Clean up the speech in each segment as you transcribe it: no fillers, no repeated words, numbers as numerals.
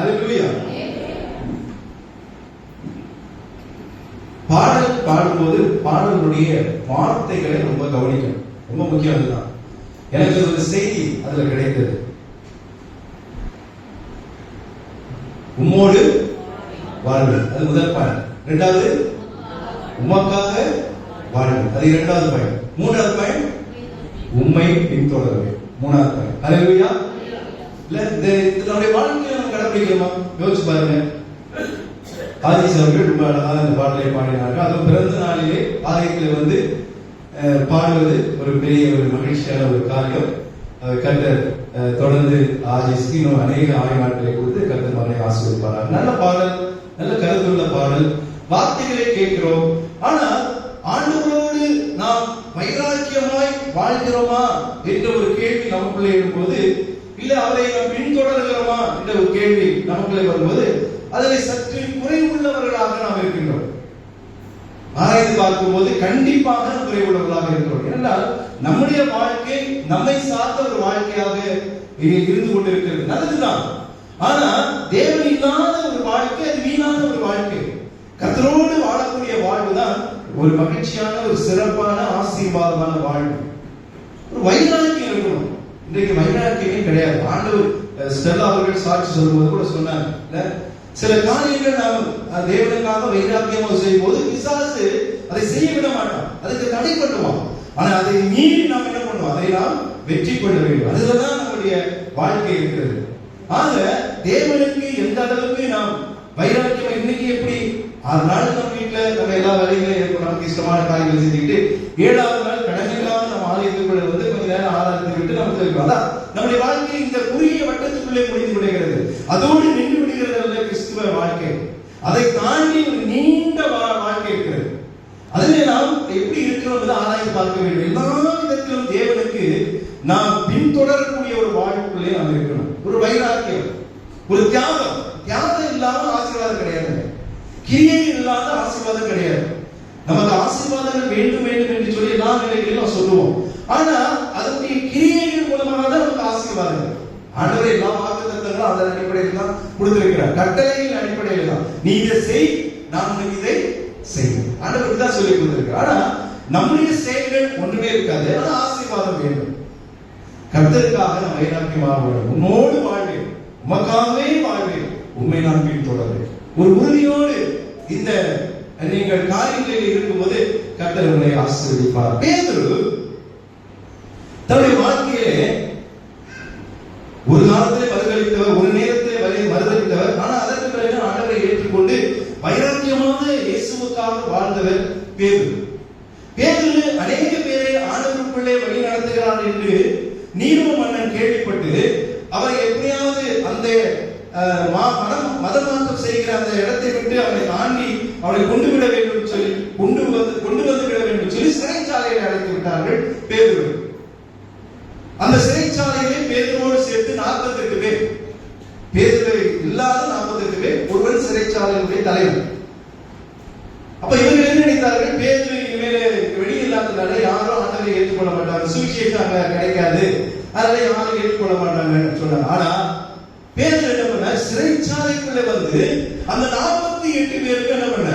ஹல்லேலூயா. பாடல் பாடும்போது பாடலுடைய வார்த்தைகளை ரொம்ப கவனிக்கணும். ரொம்ப முக்கியம். அதுதான் எனக்கு ஒரு செய்தி அதுல கிடைத்தது. உம்மோடு வாழ்வு, அது முதல் பாடல். இரண்டாவது உமக்காக வாழ்வு, அது இரண்டாவது பயன். மூன்றாவது பயன் உம்மை பின்தொடர்வே, மூணாவது பயன். ஹல்லேலூயா. இல்ல நம்முடைய வாழ்க்கையை நம்ம கடைபிடிக்கிறோமா? யோசிச்சு பாருங்க. ஆதிஸ் அவர்கள் ரொம்ப அழகாக அந்த பாடலை பாடினார்கள். அதுவும் பிறந்த நாளிலே ஆலயத்தில் பாடுவது ஒரு பெரிய ஒரு மகிழ்ச்சியான ஒரு காரியம். கர்த்தர் தொடர்ந்து ஆதிஸ்க்கு இன்னும் அநேக ஆய்வாட்களை கொடுத்து கர்த்தர் மகனை ஆசீர்வதிப்பார்கள். நல்ல பாடல், நல்ல கருத்துள்ள பாடல், வார்த்தைகளை கேட்கிறோம். ஆனால் ஆண்டவரோடு நாம் வைராக்கியமாய் வாழ்கிறோமா என்ற ஒரு கேள்வி நமக்குள்ளே எழும்போது, இல்ல அவரை நாம் பின்தொடர்கிறோமா என்ற ஒரு கேள்வி நமக்குள்ளே வரும்போது, அதில் சற்று குறைவுள்ளவர்களாக நாம் இருக்கின்றோம். ஆராய்ந்து பார்க்கும்போது கண்டிப்பாக குறைவுள்ளவர்களாக இருக்கிறோம். ஏனென்றால் நம்முடைய வாழ்க்கை நம்மை சார்ந்த ஒரு வாழ்க்கையாக இருந்து கொண்டிருக்கிறது. நல்லதுதான். ஆனா தேவன் இல்லாத ஒரு வாழ்க்கை அது வீணான ஒரு வாழ்க்கை. கர்த்தரோடு வாழக்கூடிய வாழ்வுதான் ஒரு மகிழ்ச்சியான, ஒரு சிறப்பான, ஆசீர்வாதமான வாழ்வு. ஒரு வைராக்கியம் இருக்கணும். இன்றைக்கு வைராக்கியமே கிடையாது. ஆண்டவர் ஸ்டெல்லா அவர்கள் சாட்சி சொல்லும்போது கூட சொன்னாங்க, சில காரியங்கள் நாம் தேவனுக்காக வைராக்கியமாக செய்யும் போது பிசாசு அதை செய்ய விட மாட்டான், அதுக்கு தடை பண்ணுவான். ஆனா அதை மீறி நாம் என்ன பண்ணுவோம்? அதை நாம் வெற்றி கொள்ள வேண்டும். அதுலதான் நம்முடைய வாழ்க்கை இருக்கிறது. ஆக தேவனுக்கு எந்த அளவுக்கு நாம் வைராக்கியம், இன்னைக்கு எப்படி 6 நாள் நம்ம வீட்டுல நம்ம எல்லா வேலைகளையும் நமக்கு இஷ்டமான காரியங்களை செஞ்சுக்கிட்டு 7வது நாள் கடமைக்காக நம்ம ஆலயத்துக்குள்ள கொஞ்ச நேரம் ஆராய்ச்சி விட்டு நமக்கு இருக்கோம். அதான் நம்முடைய வாழ்க்கை இந்த குறுகிய வட்டத்துக்குள்ளே முடிந்து விடுகிறது. அதோடு நின்று விடுகிறது அல்ல கிறிஸ்துவ வாழ்க்கை. அதை தாண்டி ஒரு நீண்ட வாழ்க்கை இருக்கிறது. அதிலே நாம் எப்படி இருக்கிறோம் ஆராய்ந்து பார்க்க வேண்டும். எல்லா விதத்திலும் தேவனுக்கு நாம் பின்தொடரக்கூடிய ஒரு வாழ்க்கைக்குள்ளே நாம் இருக்கணும். ஒரு வைராக்கியம், ஒரு தியாகம். தியாகம் இல்லாம ஆசீர்வாதம் கிடையாது. கிரியை இல்லாத ஆசீர்வாதம் கிடையாது. நமக்கு ஆசீர்வாதங்கள் வேண்டும் வேண்டும் என்று சொல்லி எல்லா நிலைகளிலும் சொல்லுவோம். ஆனா அதனுடைய கிரியைகள் மூலமாக தான் நமக்கு ஆசீர்வாதங்கள். ஆண்டவர் எல்லா வாக்குத்தத்தங்களும் அதன் அடிப்படையில் தான் கொடுத்திருக்கிறார். கட்டளையின் அடிப்படையில் தான் நீ இதை செய், நான் உனக்கு இதை செய். ஆண்டவர் தான் சொல்லி கொடுத்திருக்கிறார். ஆனா நம்முடைய செயல்கள் ஒன்றுமே இருக்காது. ஆனா ஆசீர்வாதம் வேண்டும். கர்த்தருக்காக நாம் வைராக்கியமாக வேண்டும். உன்னோடு வாழ்வேன், உமக்காகவே வாழ்வேன், உண்மை நான் பின்தொடர்வேன். ஒரு உறுதியோடு இந்த நீங்கள் காரியங்களில் இருக்கும்போது கர்த்தர் உங்களை ஆசீர்வதிப்பார். பேதுரு தன்னுடைய வாழ்க்கையிலே ஒரு காலத்திலே மறுதளித்தவர், ஒரு நேரத்திலே மறுதளித்தவர். ஆனால் அதற்கு பிறகு ஆண்டவரை ஏற்றுக்கொண்டு வைராக்கியமாக இயேசுவுக்காக வாழ்ந்தவர் பேதுரு. பேதுரு அநேக பேரை ஆண்டவருக்குள்ளே வழி நடத்துகிறார் என்று நீரோ மன்னன் கேள்விப்பட்டு அவரை எப்படியாவது அந்த மதமாற்றம் செய்கிற அந்த இடத்தை விட்டு அவரை தாண்டி அவரை கொண்டு விட வேண்டும் சொல்லி கொண்டு வந்து விட வேண்டும் சொல்லி சிறைச்சாலையில் அடைத்து விட்டார்கள் பேதுரு. அந்த சிறைச்சாலையிலே பேதுருவோடு சேர்த்து 48 பேர், பேதுரு இல்லாத 48 பேர், ஒருவன் சிறைச்சாலையினுடைய தலைவர். அப்ப இவர்கள் என்ன நினைத்தார்கள்? பேதுரு இனிமேல வெளியே இல்லாதனால யாரும் ஆண்டவரை ஏற்றுக்கொள்ள மாட்டாங்க, சுவிசேஷம் அங்க கிடைக்காது, அதனால யாரும் ஏற்றுக்கொள்ள மாட்டாங்கன்னு சொன்னாங்க. ஆனா பேதுரு என்ன பண்ண? சிறைச்சாலைக்குள்ள வந்து அந்த 48 பேருக்கு என்ன பண்ண?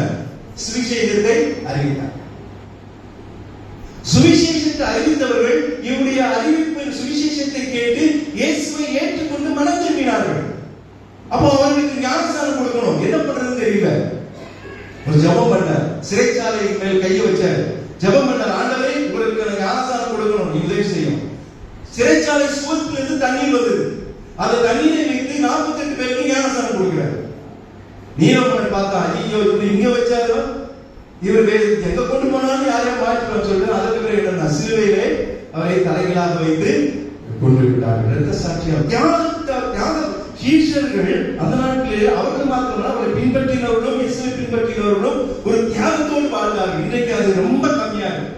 சுவிசேஷத்தை அறிவித்தார். சுவிசேஷத்தை அறிவித்தவர்கள் இவருடைய அறிவிப்பின் சுவிசேஷத்தை கேட்டு இயேசுவை ஏற்றுக்கொண்டு மனம் திரும்பினார்கள். அப்போ அவர்களுக்கு ஞானஸ்நானம் கொடுக்கணும், என்ன பண்றதுன்னு தெரியல. ஒரு ஜெபம் பண்ணார், சிறைச்சாலை மேல் கையை வச்சார், ஜெபம் பண்ணார், ஆண்டவரே உங்களுக்கு ஞானஸ்நானம் கொடுக்கணும், நீ உதவி செய்யும். சிறைச்சாலை சுவத்துல இருந்து தண்ணீர் வந்தது. அந்த தண்ணீரை வைத்து 48 பேருக்கு ஞானஸ்நானம் கொடுக்கிறார். நீலமணன் பார்த்தா, ஐயோ இவர் இங்க வச்சாரோ, இவர் எங்க கொண்டு போனாலும் யாரையும் மாற்றிட்டு சொல்லிட்டு அதற்கு பிறகு என்ன, சிலுவையிலே அவரை தலைகளாக வைத்து கொண்டு விட்டார்கள். இரத்த சாட்சியம். தியாகம் சீஷர்கள் அந்த நாட்டிலே அவர்கள் மாத்திரமல்ல, அவரை பின்பற்றினவர்களும் இயேசுவை பின்பற்றினவர்களும் ஒரு தியாகத்தோடு வாழ்ந்தார்கள். இன்றைக்கு அது ரொம்ப கம்மியா இருக்கு.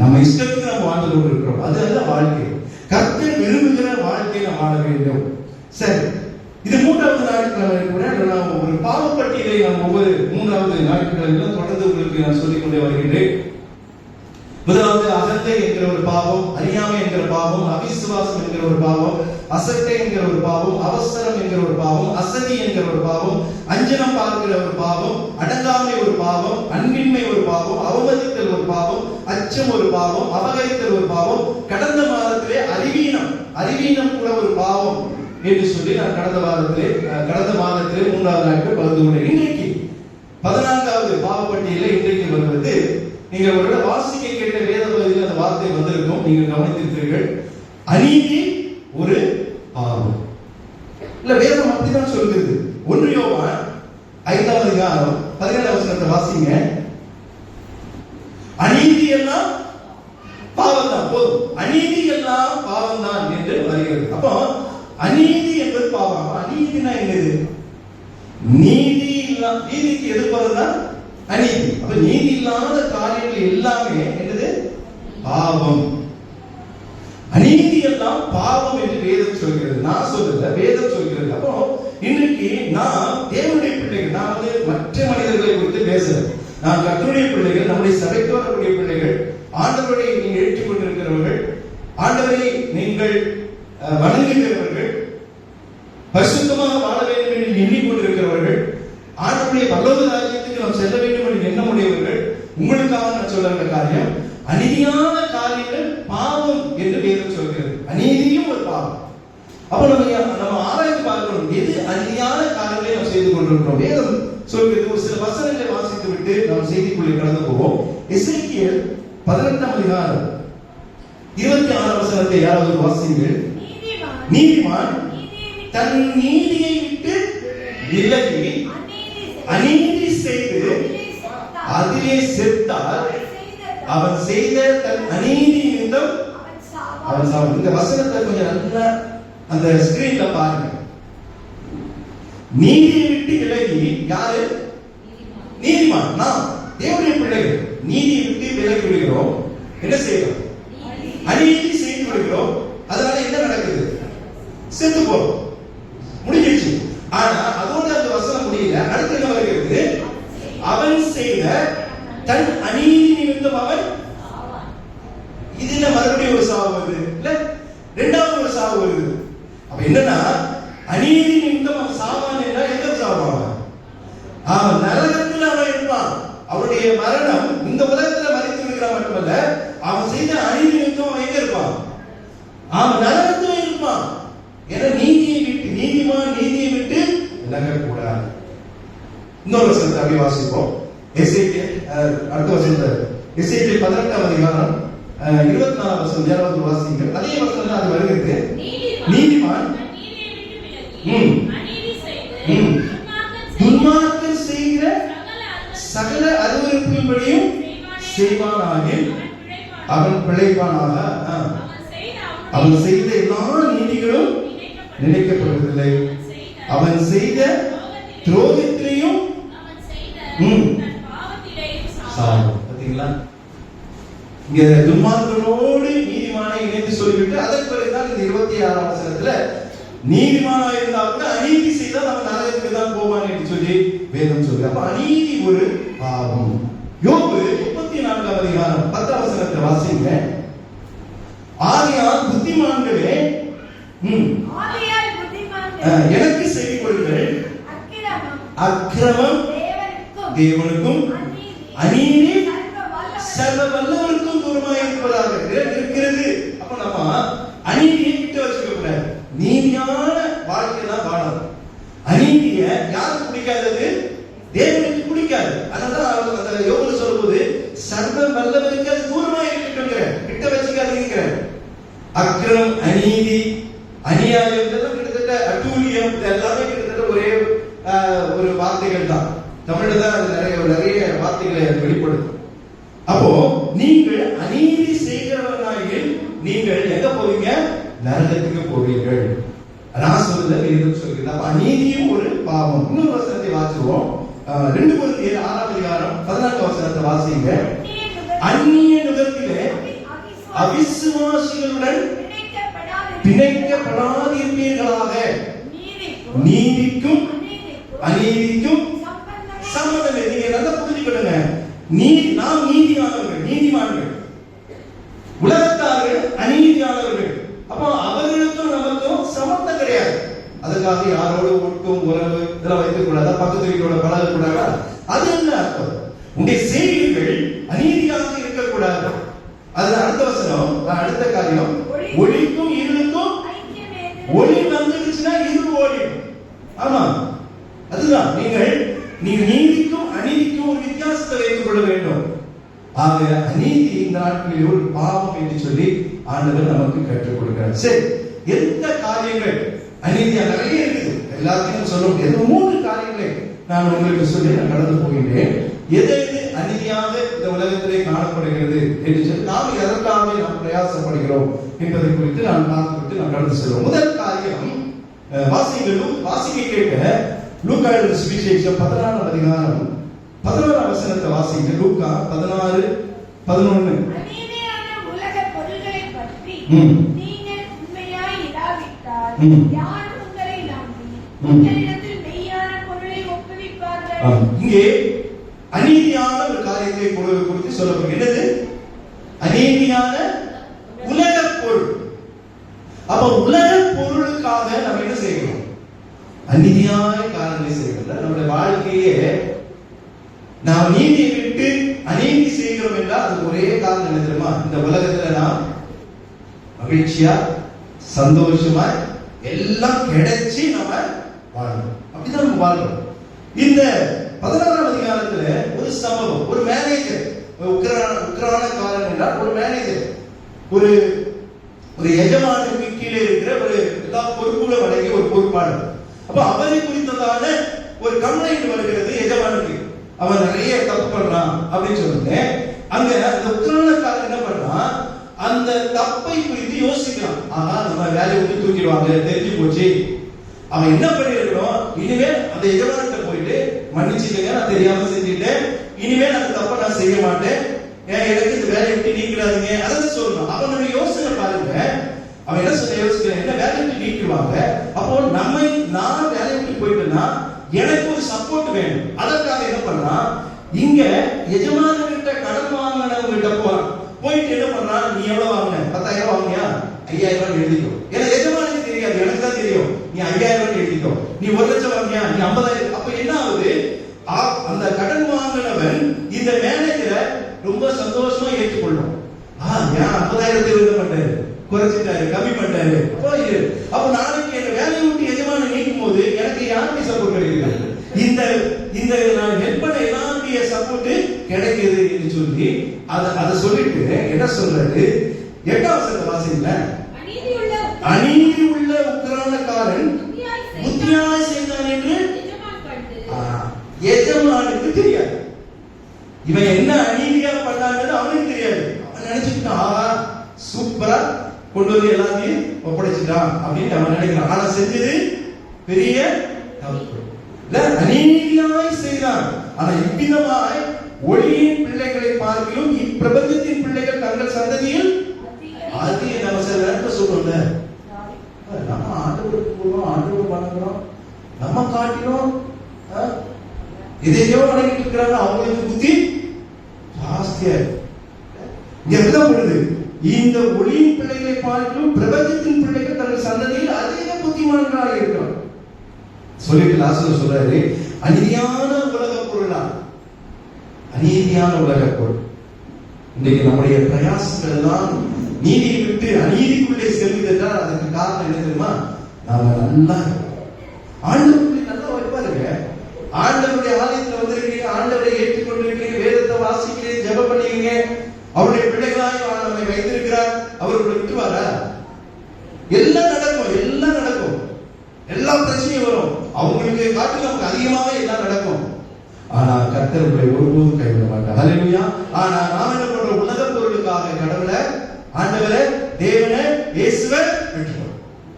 நம்ம இஷ்டத்துக்கு நம்ம வாழ்ந்து கொண்டு இருக்கிறோம். அது அல்ல வாழ்க்கை. கர்த்தர் விரும்புகிற வாழ்க்கையை நாம் வாழ வேண்டும். சரி, இது 3வது ஞாயிற்றுக்கிழமை கூட நான் ஒரு பாவப்பட்டியலை நான் ஒவ்வொரு 3வது ஞாயிற்றுக்கிழமையிலும் தொடர்ந்து உங்களுக்கு நான் சொல்லிக் கொண்டே வருகின்றேன். முதலாவது அகந்தை என்கிற ஒரு பாவம், அறியாமை என்கிற பாவம், அவிசுவாசம் என்கிற ஒரு பாவம், அசட்டை என்கிற ஒரு பாவம், அவசரம் என்கிற ஒரு பாவம், அசதி என்கிற ஒரு பாவம், அஞ்சனம் பார்க்கிற ஒரு பாவம், அடங்காமை ஒரு பாவம், அன்பின்மை ஒரு பாவம், அவமதித்தல் ஒரு பாவம், அச்சம் ஒரு பாவம், அபகரித்தல் ஒரு பாவம். கடந்த மாதத்திலே அறிவீனம் கூட ஒரு பாவம் என்று சொல்லி நான் கடந்த மாதத்திலே 3வது நாட்கள் பகிர்ந்து கொண்டேன். இன்றைக்கு 14வது பாவப்பட்டியலில் இன்றைக்கு வருவது, நீங்கள் ஒருவேளை வாசிக்க கேட்ட வேத பகுதியில் அந்த வார்த்தை வந்திருக்கும், நீங்கள் கவனித்திருக்கிறீர்கள். அநீதி ஒரு பாவம். இல்ல, வேதம் அப்படிதான் சொல்கிறது. 1 யோவான் 5வது அதிகாரம் 17வது வசனத்தை வாசிங்க. அநீதி எல்லாம் பாவம் தான், போதும், அநீதி எல்லாம் பாவம் தான் என்று வருகிறது. அப்போ அநீதி என்பது பாவம். அநீதினா என்னது? நீதிக்கு எதிர்ப்பதுதான் அநீதி. அப்ப நீதி இல்லாத காரியங்கள் எல்லாமே என்னது? பாவம். அநீதி எல்லாம் பாவம் என்று வேதம் சொல்கிறது. நான் சொல்லல, வேதம் சொல்கிறது. அப்போ இன்னைக்கு நான் தேவனுடைய பிள்ளைகள், நான் மற்ற மனிதர்களை குறித்து பேசுறேன். நான் கர்த்தருடைய பிள்ளைகள், நம்முடைய சபைக்கு வரக்கூடிய பிள்ளைகள், ஆண்டவரை நீங்கள் ஏற்றுக்கொண்டிருக்கிறவர்கள், ஆண்டவரை நீங்கள் வணங்குகிறவர்கள், பரிசுத்தமாக வாழ வேண்டும் என்று எண்ணிக்கொண்டிருக்கிறவர்கள், ஆண்டவருடைய பரலோக ராஜ்யத்துக்கு நாம் செல்ல வேண்டும் என்று எண்ணமுடையவர்கள், உங்களுக்காக நான் சொல்ற காரியம், அநீதியான காரியங்கள் பாவம் என்று வேதம் சொல்கிறது. அநீதியும் ஒரு பாவம். அப்ப நம்ம ஆராய்ந்து பார்க்கணும், எது அநீதியான காரியங்களை நாம் செய்து கொண்டிருக்கிறோம். வேதம் சொல்கிறது. ஒரு சில வசனங்களை வாசித்து விட்டு நாம் செய்திக்குள்ளே கடந்து போவோம். எசேக்கியேல் 18ஆம் அதிகாரம் 26ஆம் வசனத்தை யாராவது வாசிங்கள். நீதிமான் தன் நீதியை விட்டு விலகி அநீதி செய்து அதிலே செத்தால் அவன் செய்த தன் அநீதி நிமித்தம் அவன் சாவான். இந்த வசனத்தை கொஞ்சம் நல்லா அந்த ஸ்கிரீன்ல பாருங்க. நீதியை விட்டு விலகி, யாரு? நீதிமான். நாம் தேவனுடைய பிள்ளைகள் நீதியை விட்டு விலகி விடுகிறோம். என்ன செய்யறோம்? அநீதி செய்து விடுகிறோம். அதனால என்ன நடக்குது? செத்து போறோம். முடிஞ்சிச்சு. ஆனா அதோட அந்த வசனம் முடியல. அடுத்து என்ன வருகிறது? அவன் செய்த தன் அநீதி நிமித்தம் அவன், இதுல மறுபடியும் ஒரு சாவு வருது, இல்ல இரண்டாவது ஒரு சாவு வருது. அப்ப என்னன்னா, அநீதி நிமித்தம் அவன் சாவான் என்றால் எங்க சாவான்? அவன் நரகத்தில் அவன் இருப்பான். அவனுடைய மரணம் இந்த உலகத்துல மறித்து இருக்கிறான் மட்டுமல்ல, அவன் செய்த அநீதி நிமித்தம் அவன் எங்க இருப்பான்? அவன் நரகத்தில் இருப்பான். ஏன்னா நீதியை விட்டு, நீதிமான் நீதியை விட்டு விலகக்கூடாது. இன்னொரு வசனத்தை அப்படி வாசிப்போம். எசேக்கியேல் அடுத்த வசனத்தை, எசேக்கியேல் 18ஆம் அதிகாரம் 24ஆம் வசனம் யாராவது வாசிங்க. அதே வசனம் தான் அது வருகிறது. நீதிமான் துன்மார்க்கன் செய்கிற சகல அருவருப்பின்படியும் செய்வானாகில் அவன் பிழைப்பானாக. அவன் செய்த எல்லா நீதிகளும் நினைக்கப்படுவதில்லை. அவன் செய்த துரோகத்திலையும் பாத்தீங்களா? இங்க துன்மார்க்கனோடு நீதிமானை இணைத்து சொல்லிவிட்டு அதற்கு பிறகுதான் இந்த 26ஆம் வசனத்துல நீதிமானா இருந்தா கூட அநீதி செய்தால் அவன் நரகத்துக்கு தான் போவான் என்று சொல்லி வேதம் சொல்லுது. அப்ப அநீதி ஒரு பாவம். யோபு 34ஆம் அதிகாரம் 10ஆம் வசனத்தை வாசிங்க. ஆகையால் புத்திமான்களே எனக்கு செவி கொள்ளுங்கள். அக்கிரமம் தேவனுக்கும் அநீதி சர்வ வல்லவருக்கும் தூரமாக இருப்பதாக இருக்கிறது. அப்ப நம்ம அநீதியை விட்டு வச்சுக்க கூடாது. நீதியான வாழ்க்கை தான் வாழணும். அநீதிய யாருக்கு பிடிக்காதது? தேவனுக்கு பிடிக்காது. அதனால அந்த யோகத்துல சொல்லும்போது சர்வ வல்லவருக்கு அது தூரமாக இருக்கட்டும், கிட்ட வச்சுக்காதீங்க. அக்கிரமம், அநீதி, அநியாயம் இதெல்லாம் கிட்டத்தட்ட அட்டூழியம் எல்லாமே கிட்டத்தட்ட ஒரே ஒரு வார்த்தைகள் தான். தமிழ்ல தான் நிறைய வார்த்தைகளை வெளிப்படுத்தும். அப்போ நீங்கள் அநீதி செய்கிறவர்களாகில் நீங்கள் எங்க போவீங்க? நரகத்துக்கு போவீர்கள். நான் சொல்லுத வேதம் சொல்கிறது. அப்ப அநீதியும் ஒரு பாவம். இன்னொரு வசனத்தை வாசிப்போம். 2 Corinthians 6ஆம் அதிகாரம் 14ஆம் வசனத்தை வாசிங்க. அந்நிய நுகத்திலே அவிசுவாசிகளுடன் பிணைக்கப்படாதிருப்பீர்களாக. நீதிக்கும் அநீதிக்கும் சம்பந்தம். நீங்க நல்லா புரிஞ்சுக்கொள்ளுங்க. நாம் நீதிமான்கள். ஒட்டும் உறவு இதெல்லாம் வைத்துக் கூடாதா? பக்கத்து வீட்டோட பழக கூடாதா? அது என்ன அர்த்தம்? உங்களுடைய செய்திகள் அநீதியாக இருக்கக்கூடாது. அதுல அடுத்த வசனம், அடுத்த காரியம், ஒளிக்கும் இருளுக்கும் ஒளி வந்துடுச்சுன்னா இருள் ஓடிடும். ஆமா, அதுதான் நீங்கள் நீதிக்கும் அநீதிக்கும் ஒரு வித்தியாசத்தை வைத்துக் கொள்ள வேண்டும். ஆக அநீதி இந்த நாட்களில் ஒரு பாவம் என்று சொல்லி ஆண்டவர் நமக்கு கற்றுக் கொடுக்கிறார். சரி, எந்த காரியங்கள் அநீதியா நிறைய இருக்குது, எல்லாத்தையும் சொல்ல முடியாது. 3 காரியங்களை நான் உங்களுக்கு சொல்லி நான் கடந்து போகின்றேன். எது அநீதியாக இந்த உலகத்திலே காணப்படுகிறது என்று சொல்லி நாம் எதற்காக நாம் பிரயாசப்படுகிறோம் என்பதை குறித்து நான் பார்த்துவிட்டு நாம் கடந்து செல்வோம். முதல் காரியம், வாசிக்க கேட்க லூக்கா எழுதின சுவிசேஷம் 14ஆம் அதிகாரம் 11ஆம் வசனத்தை வாசிங்க. லூக்கா 16:11. அநீதியான உலக பொருள்களை பற்றி நீங்கள் உண்மையாய் இராவிட்டால் யார் உங்களை நம்பி உங்களிடத்தில் மெய்யான பொருளை ஒப்புவிப்பார்கள்? இங்கே அநீதியான ஒரு காரியத்தை குறித்து சொல்லப்படுகிறது. அநீதியான உலக பொருள். அப்ப உலக பொருளுக்காக நம்ம என்ன செய்யணும்? அநீதியான காரியங்களை செய்யணும். நம்முடைய வாழ்க்கையே நாம் நீதியை விட்டு அநீதி செய்கிறோம் என்றால் அது ஒரே காரணம் என்ன தெரியுமா? இந்த உலகத்துல நாம் மகிழ்ச்சியா சந்தோஷமா எல்லாம் கிடைச்சி நம்ம வாழணும். அப்படிதான் நம்ம வாழ்றோம். இந்த 16ஆம் அதிகாரத்துல ஒரு சம்பவம், ஒரு மேனேஜர், உக்ரானக்காரன் என்றால் ஒரு மேனேஜர், ஒரு எஜமானுக்கு கீழே இருக்கிற ஒரு எல்லா பொறுப்புகளும் அடங்கிய ஒரு பொறுப்பாளர். அப்ப அவரை குறித்ததான ஒரு கம்ப்ளைண்ட் வருகிறது எஜமானுக்கு. அவன் நிறைய தப்பு பண்றான் அப்படின்னு சொல்லுங்க. அங்க அந்த உக்ரானக்காரன் என்ன பண்றான்? அந்த தப்பை குறித்து யோசிக்கிறான். ஆனா நம்ம வேலையை விட்டு தூக்கிடுவாங்க, தெரிஞ்சு போச்சு. அவன் என்ன பண்ணிருக்கணும்? இனிமேல் அந்த எஜமான்கிட்ட போயிட்டு மன்னிச்சுக்கங்க, நான் தெரியாம செஞ்சுட்டேன், இனிமேல் அந்த தப்பை நான் செய்ய மாட்டேன், எனக்கு இந்த வேலையை விட்டு நீக்கிடாதீங்க, அதான் சொல்லணும். அவனுடைய யோசனை பாருங்க. அவன் என்ன சொல்ல யோசிக்கிறான்? என்ன வேலையை விட்டு நீக்கிடுவாங்க, அப்போ நான் வேலையை விட்டு போயிட்டேன்னா எனக்கு ஒரு சப்போர்ட் வேணும். அதற்காக என்ன பண்றான்? இங்க எஜமானகிட்ட கடன் வாங்கினவங்கிட்ட போறான். போயிட்டு என்ன பண்றான்? நீ எவ்வளவு வாங்கின? 10,000 வாங்கியா? 5,000 எழுதிக்கோ. ஏன்னா எஜமானுக்கு தெரியாது, எனக்கு தான் தெரியும். நீ 5,000 எழுதிக்கோ. நீ 1,00,000 வாங்கியா? நீ 50,000. அப்ப என்ன ஆகுது? அந்த கடன் வாங்கினவன் இந்த மேனேஜரை ரொம்ப சந்தோஷமா ஏற்றுக்கொள்ளும். ஏன் 50,000 என்ன பண்றாரு? குறைச்சிட்டாரு, கம்மி பண்ணிட்டாரு. அப்ப நாளைக்கு என்ன வேலையை விட்டு எஜமான நீக்கும் போது எனக்கு யாருடைய சப்போர்ட் கிடைக்கிறது? இந்த நான் ஹெல்ப் பண்ண எல்லாருடைய சப்போர்ட் கிடைக்குது என்று சொல்லி அதை சொல்லிட்டு என்ன சொல்றாரு? 8ஆம் வசனத்தை வாசிங்க. அநீதி உள்ள உக்ரானக்காரன் புத்தியாய் செய்தான் என்று எஜமானுக்கு தெரியாது. இவன் என்ன அநீதியா பண்ணாங்கன்னு அவனுக்கு தெரியாது. அவன் நினைச்சுட்டான், சூப்பரா கொண்டு வந்து எல்லாத்தையும் ஒப்படைச்சிட்டான் அப்படின்னு அவன் நினைக்கிறான். ஆனா செஞ்சது பெரிய தப்பு. அநீதியாய் செய்தான். ஆனா இவ்விதமாய் ஒளியின் பிள்ளைகளை பார்க்கிலும் இப்பிரபஞ்சத்தின் பிள்ளைகள் தங்கள் சந்ததியில் அதிக நம்ம சில நேரத்தில் சொல்றோம்ல, நம்ம ஆண்டவருக்கு போறோம், ஆண்டவர் பண்ணுறோம், நம்ம காட்டினோம் இதையோ வணங்கிட்டு இருக்கிறாங்க. அவங்களுக்கு புத்தி ஜாஸ்தியா இருக்கு. இந்த ஒளியின் பிள்ளைகளை பார்க்கிலும் பிரபஞ்சத்தின் பிள்ளைகள் தங்கள் சந்ததியில் அதிக புத்திமான்களாக இருக்கிறோம் சொல்லிட்டு லாசர் சொல்றாரு, அநீதியான உலக பொருளா? அநீதியான உலக பொருள். இன்றைக்கு நம்முடைய பிரயாசங்கள் எல்லாம் நீதியை விட்டு அநீதிக்குள்ளே செல்வது என்றால் அதுக்கு காரணம் என்ன தெரியுமா? நாம நல்லா ஆண்டவருடைய நல்லா வைப்பாருங்க. ஆண்டவருடைய ஆலயத்தில் வந்திருக்கீங்க, ஆண்டவரை ஏற்றுக்கொண்டிருக்கீங்க, வேதத்தை வாசிக்கிறீங்க, ஜெபம் பண்ணீங்க, அவருடைய பிள்ளைகளாய் நம்மை வைத்திருக்கிறார். அவர்களை விட்டுவாரா? எல்லாம் நடக்கும், எல்லாம் நடக்கும், எல்லா பிரச்சனையும் வரும். அவங்களுக்கு காட்டில் நமக்கு அதிகமாவே எல்லாம் நடக்கும். ஆனா கர்த்தர் உங்களை ஒருபோதும் கைவிட மாட்டார். ஹல்லேலூயா. ஆனா நாம என்ன பண்றோம்? உலக பொருளுக்காக கடவுளை, ஆண்டவரை, தேவனை, இயேசுவை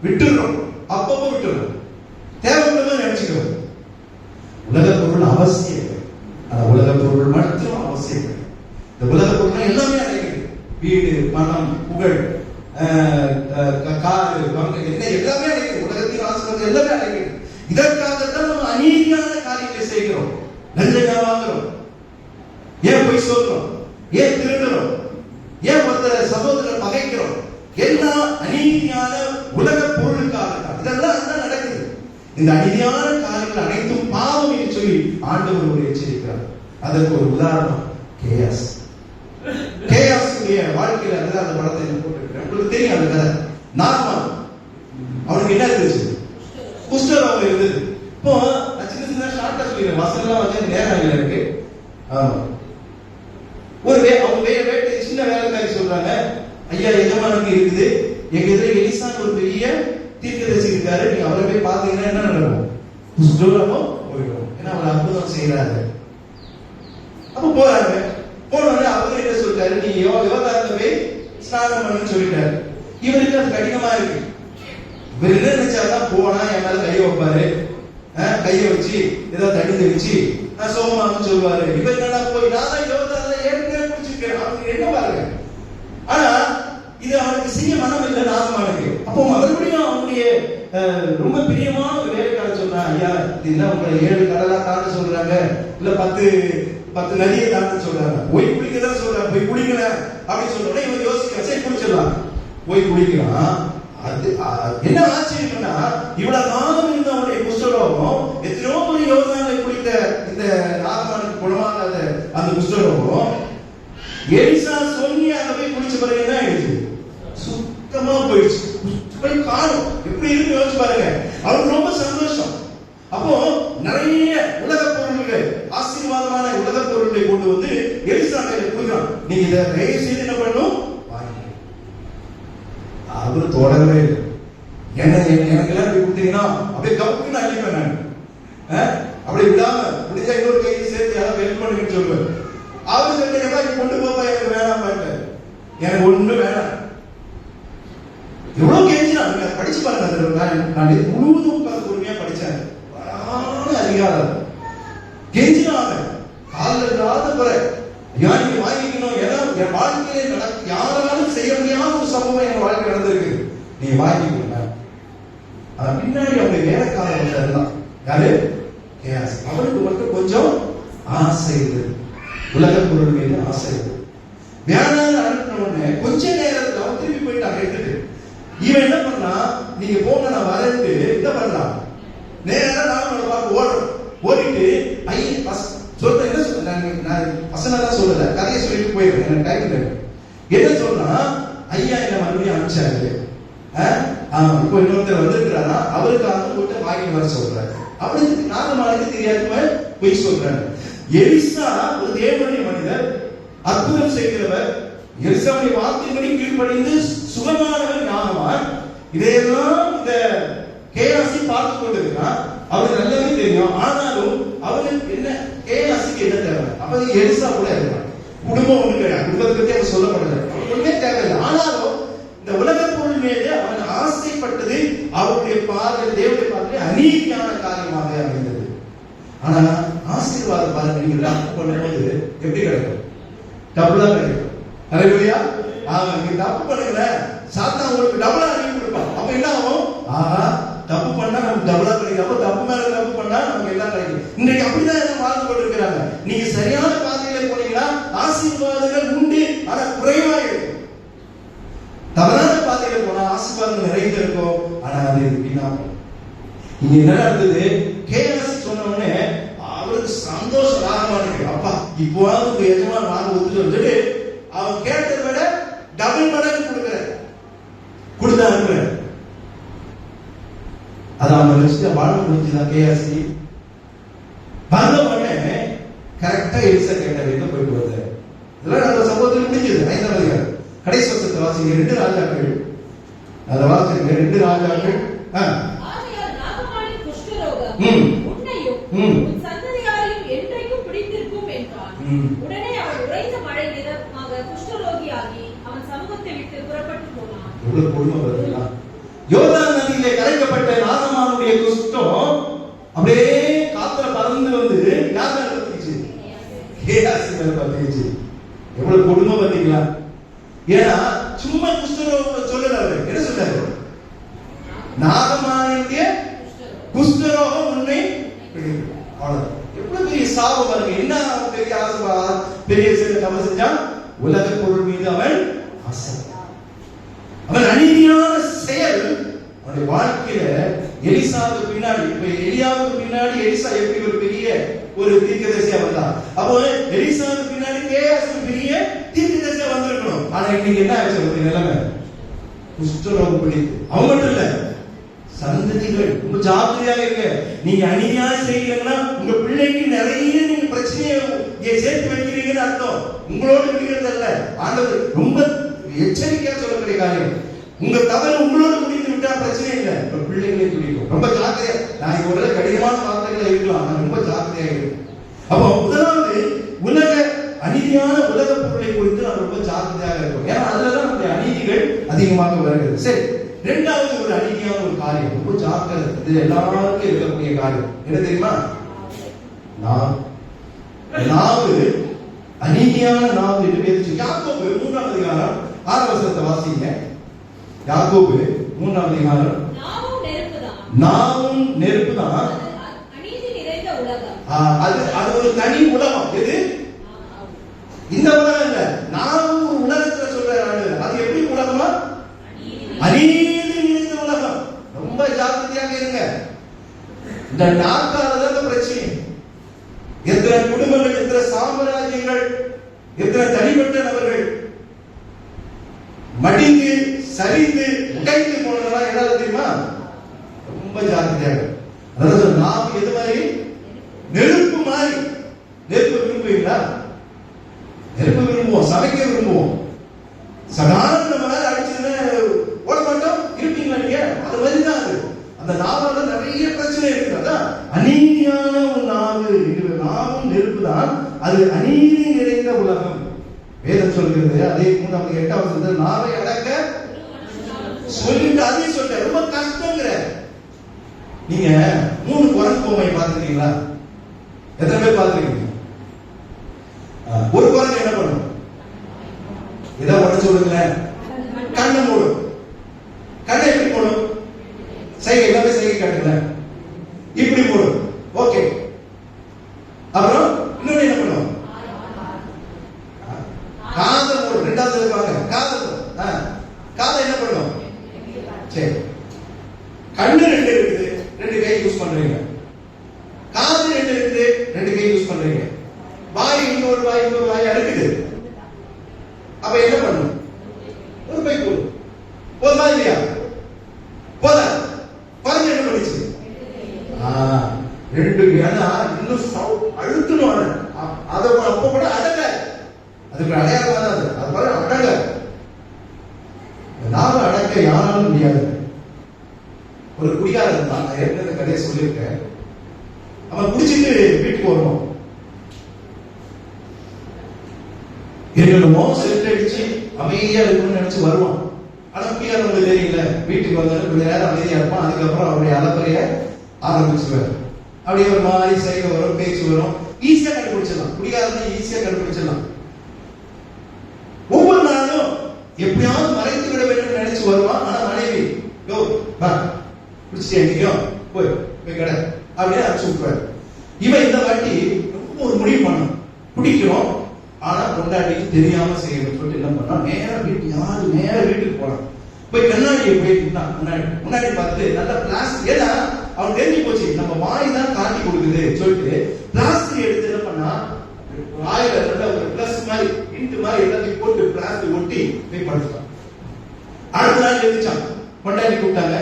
விட்டுறோம். அப்பப்போ விட்டுறோம், தேவைப்படும்போது நினைச்சுக்கிறோம். உலக பொருள் அவசியம், ஆனா உலக பொருள் மட்டும் அவசியம். இந்த உலக பொருள் எல்லாமே அடைக்குது. வீடு, பணம், புகழ், காரு, என்ன எல்லாமே அடைக்குது. உலகத்தின் ஆசீர்வாதம் எல்லாமே அடைக்குது. இதற்காகத்தான் நம்ம அநீதியான காரியங்களை செய்கிறோம். லஞ்சம் வாங்குறோம், ஏன் பொய் சொல்றோம், ஏன் திருடுறோம், ஏன் ஒருத்தர் சகோதரர் பகைக்கிறோம். எல்லாம் அநீதியான உலக பொருளுக்காக தான். இதெல்லாம் தான் நடக்குது. இந்த அநீதியான காரியங்கள் அனைத்தும் பாவம் என்று சொல்லி ஆண்டவர் ஒரு எச்சரிக்கிறார். அதற்கு ஒரு உதாரணம் கேயாஸ். கேயாஸுடைய வாழ்க்கையில அந்த படத்தை போட்டிருக்கிறேன். உங்களுக்கு தெரியும் அந்த கதை. நார்மல் அவனுக்கு என்ன இருந்துச்சு? குஷ்டரோகம் இருந்தது. இப்போ நான் சின்ன சின்ன ஷார்ட்டா சொல்லிடுறேன், வசனம்லாம் வச்சு நேரம் இல்லை இருக்கு. அவங்க வேட்டை சின்ன வேலைக்காரி சொல்றாங்க, ஐயா எஜமானுக்கு இருக்குது, எங்க எதிரே எலிசான்னு ஒரு பெரிய தீர்க்கதரிசி இருக்காரு, நீங்க அவரை போய் பாத்தீங்கன்னா என்ன நடக்கும்? குஷ்டரோகம் போயிடும். ஏன்னா அவர் அற்புதம் செய்யறாரு. அப்ப போறாங்க. போனோடனே அவரு என்ன சொல்றாரு, நீ யோகாரத்துல போய் ஸ்நானம் பண்ணுன்னு சொல்லிட்டாரு. இவருக்கு அது கடினமா இருக்கு. இவர் என்ன நினைச்சாதான் போனா என் மேல கையை வைப்பாரு, கையை வச்சு ஏதோ தண்ணி தெளிச்சு சோமான்னு சொல்லுவாரு. இவர் என்னடா போய் நான் தான் யோகாரத்துல ஏற்கனவே குடிச்சிருக்கேன், அவனுக்கு என்ன பாருங்க. ஆனா இது அவனுக்கு செய்ய மனம் இல்லை நாகமானுக்கு. அப்போ மறுபடியும் அவனுடைய ரொம்ப பிரியமான ஒரு வேலைக்கார சொல்றான், ஐயா இது என்ன உங்களை 7 கடலா தாண்ட சொல்றாங்க, இல்ல 10 நதியை தாண்ட சொல்றாங்க, போய் குளிக்கதான் சொல்றாங்க, போய் குளிக்கல அப்படின்னு சொல்றோம். இவன் யோசிக்கிறான், சரி குளிச்சிடலாம். போய் குளிக்கிறான். அது என்ன ஆச்சரியம்னா, இவ்வளவு காலம் இருந்த அவனுடைய குஷ்டரோகம் எத்தனையோ ஒரு யோகாவை குளித்த இந்த நாகமானுக்கு குணமாகாத அந்த குஷ்டரோகம் எலிசா சொல்லி அங்க போய் குளிச்ச பிறகு என்ன ஆயிடுச்சு? சுத்தமா போயிடுச்சு. போய் காணும் எப்படி இருக்கு யோசிச்சு பாருங்க. அவருக்கு ரொம்ப சந்தோஷம். அப்போ நிறைய உலக பொருள்கள், ஆசீர்வாதமான உலக பொருள்களை கொண்டு வந்து எலிசா கையில கொடுக்குறான். நீங்க இதை தயவு செய்து என்ன பண்ணணும்? அவரு தொடரவே இல்லை. எனக்கு எல்லாம் இப்படி கொடுத்தீங்கன்னா அப்படியே கவுக்குன்னு அழிப்பேன் நான். அப்படி விடாம முடிஞ்சா இன்னொரு கையை சேர்த்து யாராவது ஹெல்ப் பண்ணுங்கன்னு சொல்லுவேன். அவரு சொல்லிட்டு கொண்டு போப்பா, எனக்கு வேணாம் மாட்டேன், எனக்கு ஒண்ணு வேணாம். எவ்வளவு கேஞ்சினா நீங்க படிச்சு பாருங்க. நான் முழுவதும் பொறுமையா படிச்சேன். அதிகாரம் கெஞ்சினாங்க, காலில் இல்லாத குறை, நீங்க வாங்கிக்கணும். ஏன்னா என் வாழ்க்கையில யாராலும் செய்ய முடியாத ஒரு சம்பவம் என் வாழ்க்கை நடந்திருக்கு, நீங்க வாங்கிக்கணும். பின்னாடி அவங்க வேலைக்காரர் வந்தாருதான். யாரு? கேயாஸ். அவனுக்கு மட்டும் கொஞ்சம் ஆசை இருந்தது, உலக பொருள் மீது ஆசை இருந்தது. வேணான்னு அனுப்பின உடனே கொஞ்ச நேரத்தில் அவன் திரும்பி போயிட்டாங்க எடுத்துட்டு. இவன் என்ன பண்ணா, நீங்க போங்க நான் வரேன்ட்டு என்ன பண்றான், நேரம் நான் பார்த்து ஓடுறோம். ஓடிட்டு சொல்றேன், என்ன சொல்றேன், நான் பசங்க தான் சொல்லல, கதையை சொல்லிட்டு போயிடுறேன், எனக்கு டைம் இல்லை. என்ன சொல்றா, ஐயா என்ன மறுபடியும் அனுப்பிச்சாரு, இப்போ இன்னொருத்தர் வந்திருக்கிறாரா, அவருக்காக போட்டு வாங்கி வர சொல்றாரு. அவனுக்கு நாகமானுக்கு தெரியாத பொய் சொல்றாரு. எலிசா ஒரு தேவனுடைய மனிதர், அற்புதம் செய்கிறவர், எலிசாவுடைய வார்த்தைகளை கீழ்ப்படிந்து சுகமானவர் நாகமான். இதையெல்லாம் இந்த கேயாசி பார்த்து கொண்டிருக்கிறான். அவருக்கு நல்லாவே தெரியும். ஆனாலும் அவனுக்கு என்ன, கேயாசிக்கு என்ன தேவை? அவன் எலிசா கூட இருக்கான், குடும்பம் ஒண்ணு கிடையாது, குடும்பத்தை பத்தி அவன் சொல்லப்படல, ஒண்ணுமே தேவையில்லை. ஆனாலும் இந்த உலக பொருள் மீது அவன் ஆசைப்பட்டது அவருடைய பார்வை, தேவனுடைய பார்வை அநீதியான காரியமாக அமைந்தது. ஆனா ஆசீர்வாதம் பாருங்க, நீங்க தப்பு பண்ணும்போது எப்படி கிடைக்கும்? டபுளா கிடைக்கும். ஹல்லேலூயா. நீங்க தப்பு பண்ணுங்க, சாத்தான் உங்களுக்கு டபுளா அள்ளி கொடுப்பான். அப்ப என்ன ஆகும்? தப்பு பண்ணா நமக்கு டபுளா கிடைக்கும். அப்ப தப்பு மேல தப்பு பண்ணா நமக்கு எல்லாம் கிடைக்கும். இன்னைக்கு அப்படிதான் எல்லாம் வாழ்ந்து கொண்டு இருக்கிறாங்க. நீங்க சரியான பாதையில போனீங்கன்னா ஆசீர்வாதங்கள் உண்டு, ஆனா குறைவா இருக்கும். தவறான பாதையில போனா ஆசீர்வாதம் நிறைய இருக்கும், ஆனா அது வீணா. இங்க என்ன நடந்தது? கேயாஸ் சொன்ன உடனே அவருக்கு சந்தோஷம் ராகமானுக்கு, அப்பா இப்போவாவது உங்க எஜமான் வாங்க ஒத்துட்டு வந்துட்டு அவன் கேட்டதை விட டபுள் மடங்கு கொடுத்தா அனுப்புற. அது அவன் வச்சுட்டு வாழ முடிஞ்சுதான். கேயாசி வந்த உடனே கரெக்டா எலிசா கேட்ட வீட்டுல போயிட்டு வந்த. இதெல்லாம் நம்ம சம்பவத்தில் முடிஞ்சது. 5ஆம் அதிகாரம் கடைசி வருஷத்தை வாசிங்க. 2 ராஜாக்கள், அதை வாசிங்க. 2 ராஜாக்கள். உடனே அவன் உறைந்த மழை நிறமாக குஷ்டரோகியாகி அவன் சமூகத்தை விட்டு புறப்பட்டு போனான். எவ்வளவு கொடுமை பாருங்களா. யோர்தான் நதியிலே கரைக்கப்பட்ட நாகமானுடைய குஷ்டம் அப்படியே காத்துல பறந்து வந்து யார் மேல பத்திச்சு? கேயாசி மேல பத்திச்சு. எவ்வளவு கொடுமை பாத்தீங்களா. ஏன்னா சும்மா குஷ்டரோகம் சொல்லல, அவரு என்ன சொன்னாரு? நாகமானுடைய குஷ்டரோகம் உன்னை அவ்வளவு. எவ்வளவு பெரிய சாபம் பாருங்க. என்ன பெரிய ஆசீர்வாதம், பெரிய தவறு செஞ்சா உலக பொருள் மீது அவன் ஆசை, அவன் அநீதியான செயல் அவனுடைய வாழ்க்கையில எலிசாவுக்கு பின்னாடி, இப்ப எலியாவுக்கு பின்னாடி எலிசா எப்படி ஒரு பெரிய ஒரு தீர்க்கதரிசியா வந்தா, அப்போ எலிசாவுக்கு பின்னாடி கேயாஸ் ஒரு பெரிய தீர்க்கதரிசியா வந்திருக்கணும். ஆனா இன்னைக்கு என்ன ஆச்சு ஒரு நிலைமை? குஷ்டரோகம் பிடித்து. அவங்க மட்டும் இல்ல, சந்ததிகள். ரொம்ப ஜாக்கிரதையாக இருங்க. நீங்க அநியாயம் செய்யலன்னா உங்க பிள்ளைக்கு நிறைய நீங்க பிரச்சனையை சேர்த்து வைக்கிறீங்கன்னு அர்த்தம். உங்களோட முடிகிறது அல்ல, ஆண்டவர் ரொம்ப எச்சரிக்கையா சொல்லக்கூடிய காரியம். உங்க தவறு உங்களோட முடிந்து விட்டா பிரச்சனை இல்லை, உங்க பிள்ளைகளை துடிக்கும். ரொம்ப ஜாக்கிரதையா. நான் இவ்வளவு கடினமான வார்த்தைகளை இருக்கலாம், ஆனா ரொம்ப ஜாக்கிரதையா இருக்கும். அப்போ முதலாவது உலக அநீதியான உலக பொருளை குறித்து நாம் ரொம்ப ஜாக்கிரதையாக இருக்கும். ஏன்னா அதுலதான் நம்முடைய அநீதிகள் அதிகமாக வருகிறது. சரி, இரண்டாவது ஒரு அநீதியான ஒரு காரியம், ரொம்ப ஜாக்கிரதை. இது எல்லாருக்கும் இருக்கக்கூடிய காரியம் என்ன தெரியுமா? நாவு. அநீதியான நாவு என்று பேச்சு. யாக்கோபு 3ஆம் அதிகாரம் 6ஆம் வசனத்தை வாசிங்க. யாக்கோபு 3ஆம் அதிகாரம். நாவும் நெருப்பு தான். அநீதி நிறைந்த உலகம். அது ஒரு தனி உலகம். எது? இந்த உலகம் இல்ல, நாவும் ஒரு உலகத்துல சொல்றாரு. அது எப்படி உலகமா? அநீதி நிறைந்த உலகம். ரொம்ப ஜாக்கிரதையாக இருங்க. இந்த நாக்காலதான் பிரச்சனை. எத்தனை குடும்பங்கள், எத்தனை சாம்ராஜ்யங்கள், எத்தனை தனிப்பட்ட நபர்கள் மடிந்து சரிந்து உடைந்து போனதெல்லாம் என்னால தெரியுமா? ரொம்ப ஜாக்கிரதையாக. அதாவது நாவு எது மாதிரி? நெருப்பு மாதிரி. நெருப்பு விரும்புவீங்களா? நெருப்பு விரும்புவோம், சமைக்க விரும்புவோம். சாதாரண நம்ம அடிச்சதுன்னா ஓட மாட்டோம், இருப்பீங்களா நீங்க? அது மாதிரிதான் அது. அந்த நாவால நிறைய பிரச்சனை இருக்கு. அதான் அநீதியான ஒரு நாவு. நாவும் நெருப்பு தான், அது அநீதி நிறைந்த உலகம். வேதம் சொல்கிறது. அதே 3ஆம் 8ஆம் வசனத்தில் நாவை அடக்க சொல்லிட்டு அதே சொல்ற. ரொம்ப கஷ்டங்கிற. நீங்க 3 குரங்கு பொம்மை பார்த்துருக்கீங்களா? எத்தனை பேர் பார்த்துருக்கீங்க? ஒரு குரங்கு என்ன பண்ணும்? இதை உடச்சு விடுங்களேன், கண்ணை மூடும். கண்ணை எப்படி மூடும்? சைகை, எல்லாமே சைகை காட்டுங்களேன். இப்படி மூடும். ஓகே. அப்புறம் இன்னொன்னு என்ன பண்ணும்? காதல் மூடும். ரெண்டாவது இருப்பாங்க காதல். காதை என்ன பண்ணும்? சரி, கண்ணு 2 இருக்குது, 2 கை யூஸ் பண்றீங்க. காது 2 இருக்குது, 2 கை யூஸ் பண்றீங்க. வாய் இன்னொரு வாய் இருக்குது. அப்ப என்ன பண்ணும்? ஒரு கை போடும். போதுமா இல்லையா? போதா? குறைஞ்சு என்ன பண்ணிச்சு? 2 ஏன்னா இன்னும் அழுத்தணும். அதை அப்ப கூட அடங்க. அதுக்கு அடையாளம் தான் அது. அது போல அடங்க. நாம அடக்க யாராலும் முடியாது. ஒரு குடிகாரன் தான், நான் ஏற்கனவே கதையை சொல்லியிருக்கேன். அவன் குடிச்சிட்டு வீட்டுக்கு வருவான். என்னமோ செட் அடிச்சு அமைதியா இருக்கணும்னு நினைச்சு வருவான். ஆனா குடிகாரங்களுக்கு தெரியல, வீட்டுக்கு வந்தாலும் கொஞ்ச நேரம் அமைதியா இருப்பான். அதுக்கப்புறம் அவருடைய அலப்பறைய ஆரம்பிச்சுவார். அப்படியே ஒரு மாதிரி சைகை வரும், பேச்சு வரும். ஈஸியா கண்டுபிடிச்சிடலாம். குடிகாரன் ஈஸியா கண்டுபிடிச்சிடலாம். ஒவ்வொரு நாளும் எப்படியாவது மறைத்து விட வேண்டும் நினைச்சு வருவான். ஆனா மனைவி யோ வா குடிச்சிட்டு எங்கேயோ போய் கடை அப்படியே அடிச்சு விட்டுவாரு. இவன் இந்த வாட்டி ரொம்ப ஒரு முடிவு பண்ணான், குடிக்கிறோம் ஆனா கொண்டாடிக்கு தெரியாம செய்யணும் சொல்லிட்டு என்ன பண்ணா, நேர வீட்டுக்கு போனான். போய் கண்ணாடியை போய் முன்னாடி பார்த்துட்டு நல்ல பிளாஸ்டிக், ஏன்னா அவன் தெரிஞ்சு போச்சு நம்ம வாய் தான் காட்டி கொடுக்குது சொல்லிட்டு பிளாஸ்டிக் எடுத்து என்ன பண்ணா, வாயில நல்ல ஒரு பிளஸ் மாதிரி இன்ட்டு மாதிரி எல்லாத்தையும் போட்டு பிளாஸ்டிக் ஒட்டி போய் படுத்துட்டான். அடுத்த நாள் எழுதிச்சான், கொண்டாடி கூப்பிட்டாங்க.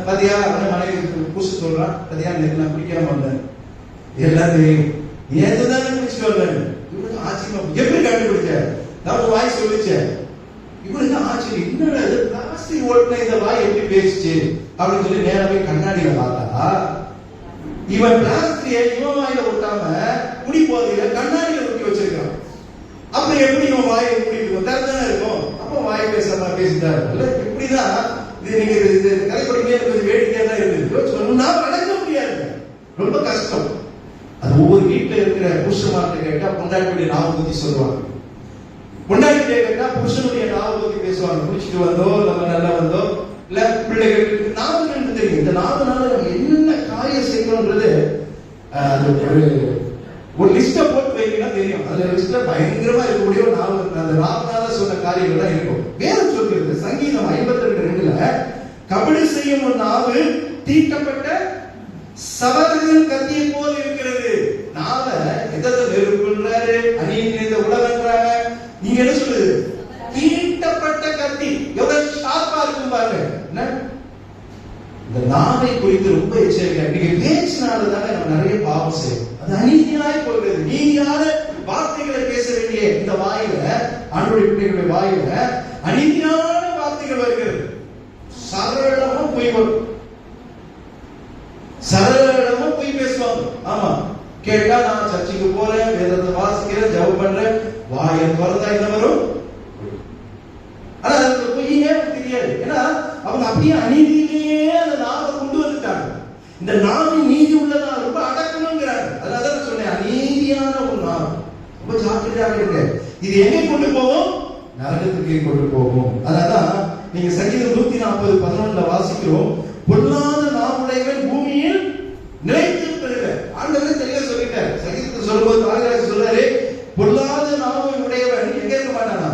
பதியா மனைவி பூசு சொல்றான், பதியா நேற்று நான் குடிக்காம வந்தேன். எல்லாம் தெரியும், ஏதுதானே குடிச்சிட்டு வந்தேன். இவனுக்கு ஆச்சரியம், எப்படி கண்டுபிடிச்ச? நான் வாய் சொல்லிச்சேன். இவனுக்கு ஆச்சரியம், என்னடா இது பிளாஸ்டிக் ஓட்டுன இந்த வாய் எப்படி பேசிச்சு அப்படின்னு சொல்லி நேரா போய் கண்ணாடியில பார்த்தா, இவன் பிளாஸ்டிக் இவன் வாயில ஒட்டாம குடி போதையில கண்ணாடியில ஒட்டி வச்சிருக்கான். அப்புறம் எப்படி இவன் வாயை மூடிட்டு திறந்தானே இருக்கும். அப்போ வாய் பேசாம பேசிட்டாரு. இப்படிதான் இது நீங்க கலைப்படிக்கே கொஞ்சம் வேடிக்கையா தான் இருக்குது. நான் அடக்க முடியாது, ரொம்ப கஷ்டம். அது ஒவ்வொரு வீட்டுல இருக்கிற புருஷமார்ட்ட கேட்டா பொண்டாட்டியுடைய நாவை பத்தி சொல்லுவாங்க, பொண்டாட்டியை கேட்டா புருஷனுடைய நாவை பத்தி பேசுவாங்க. குடிச்சிட்டு வந்தோ நம்ம நல்லா வந்தோ இல்ல பிள்ளைகளுக்கு நாவல் தெரியும். இந்த நாவனால நம்ம என்னென்ன காரியம் செய்யணும்ன்றது ஒரு லிஸ்ட போட்டு வைக்கணும்னா தெரியும். அதுல லிஸ்ட்ல பயங்கரமா இருக்கக்கூடிய ஒரு நாவல், அந்த நாவனால சொன்ன காரியங்கள் தான் இருக்கும். வேற சொல்லிருக்கு சங்கீதம் 52:2 கபடி செய்யும் ஒரு நாவு தீட்டப்பட்ட சவரகன் கத்தியை போல் இருக்கிறது. நாவ எதை நெருப்புன்றாரு, அநீதி உலகன்றாங்க. நீங்க என்ன சொல்லுது? தீட்டப்பட்ட கத்தி. எவ்வளவு ஷார்ப்பா இருக்கும் பாருங்க. என்ன இந்த நாவை குறித்து ரொம்ப எச்சரிக்கை. இன்னைக்கு பேச்சினால தானே நம்ம நிறைய பாவம் செய்யும். அது அநீதியாய் போகிறது. நீதியான வார்த்தைகளை பேச வேண்டிய இந்த வாயில, ஆண்டவருடைய பிள்ளைகளுடைய வாயில அநீதியான வார்த்தைகள் வருகிறது. சரளமா பொய் வரும், சரளமா பொய் பேசுவாங்க. ஆமா, கேட்டா நான் சர்ச்சுக்கு போறேன், வேதத்தை வாசிக்கிறேன், ஜெபம் பண்றேன், வாயை திறந்தா என்ன வரும்? ஆனா அது பொய்யே தெரியாது. ஏன்னா அவங்க அப்படியே அநீதியிலேயே அந்த நாவை கொண்டு வந்துட்டாங்க. இந்த நாவின் நீதி உள்ளதா ரொம்ப அடக்கணுங்கிறாங்க. அதனால சொன்னேன், அநீதியான ஒரு நாவு. ரொம்ப ஜாக்கிரதையாக இருங்க. இது எங்கே கொண்டு போகும்? நரகத்துக்கு கொண்டு போகும். அதனால நீங்க சங்கீதம் 140:11 வாசிக்கிறோம், பொல்லாத நாவுடையவன் பூமியில் நிலைத்திருப்பதில்லை. ஆண்டவர் தெளிவா சொல்லிட்டார். சங்கீதத்தை சொல்லும்போது காளிதாசன் சொல்றாரு, பொல்லாத நாவை உடையவன் எங்க இருக்க மாட்டானா?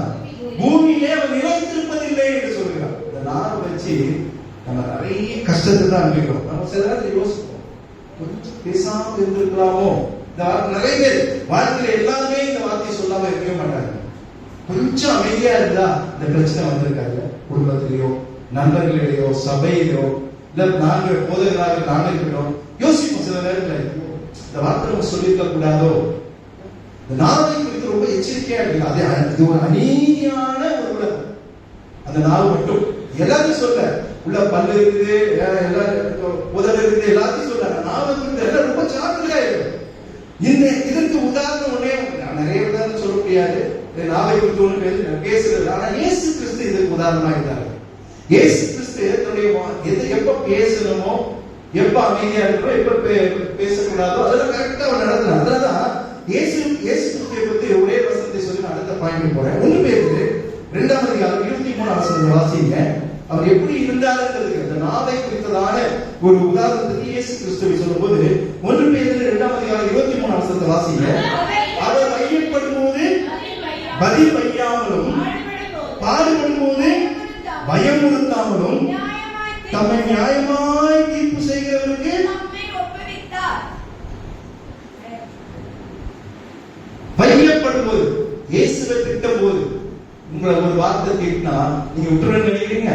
பூமியிலே அவன் நிலைத்திருப்பதில்லை என்று சொல்கிறார். இந்த நாவை வச்சு நம்ம நிறைய கஷ்டத்தை தான் அனுப்பிக்கிறோம். நம்ம சில நேரத்தில் யோசிப்போம், கொஞ்சம் பேசாம இருந்திருக்கலாமோ. இந்த நிறைய பேர் வாழ்க்கையில எல்லாருமே இந்த வார்த்தையை சொல்லாம இருக்கவே மாட்டாங்க. கொஞ்சம் அமைதியா இருந்தா இந்த பிரச்சனை வந்திருக்காங்க. குடும்பத்திலேயோ, நண்பர்களிடையோ, சபையிலோ, இல்ல நாங்கள் போதகராக நாங்கள் இருக்கிறோம். யோசிப்போம் சில நேரத்தில், இந்த வார்த்தை நம்ம சொல்லியிருக்க கூடாதோ. இந்த நாவை குறித்து ரொம்ப எச்சரிக்கையா இருக்கு. அதே இது ஒரு அநீதியான ஒரு உலகம். அந்த நாவு மட்டும் எல்லாத்தையும் சொல்ல, உள்ள பல்லு இருக்குது, உதடு இருக்குது, எல்லாத்தையும் சொல்ல. நாவை குறித்து எல்லாம் ரொம்ப ஜாக்கிரதையா இருக்கு. இதற்கு உதாரணம் ஒண்ணே, நிறைய உதாரணம் சொல்ல முடியாது. நாவை குறித்து ஒண்ணு பேசுறது. ஆனா இயேசு கிறிஸ்து இதற்கு உதாரணமா இருந்தாரு. இயேசு கிறிஸ்து எப்ப பேசணுமோ, எப்ப அமைதியா இருக்கணும், எப்ப பேசக்கூடாதோ அதெல்லாம் கரெக்டா அவர் நடத்துறாரு. அதனாலதான் இயேசு கிறிஸ்துவை பத்தி ஒரே வசனத்தை சொல்லி அடுத்த பாயிண்ட் போறேன். 1 பேதுரு 2:23 வாசிங்க. அவர் எப்படி இருந்தாருங்கிறது அந்த நாவை குறித்ததான ஒரு உதாரணத்துக்கு இயேசு கிறிஸ்துவை சொல்லும்போது 1 பேதுரு 2:23 வாசிங்க. அவர் ஐயப்படும் போது பதில் வையாமலும், பாடுபடும் போது பயமுறுத்தாமலும், தம்மை நியாயமாய் தீர்ப்பு செய்கிறவருக்கு வையப்படும் போது, இயேசுவை திட்டும் போது உங்களை ஒரு வார்த்தை திட்டினா நீங்க விட்டுறன்னு நினைக்கிறீங்க?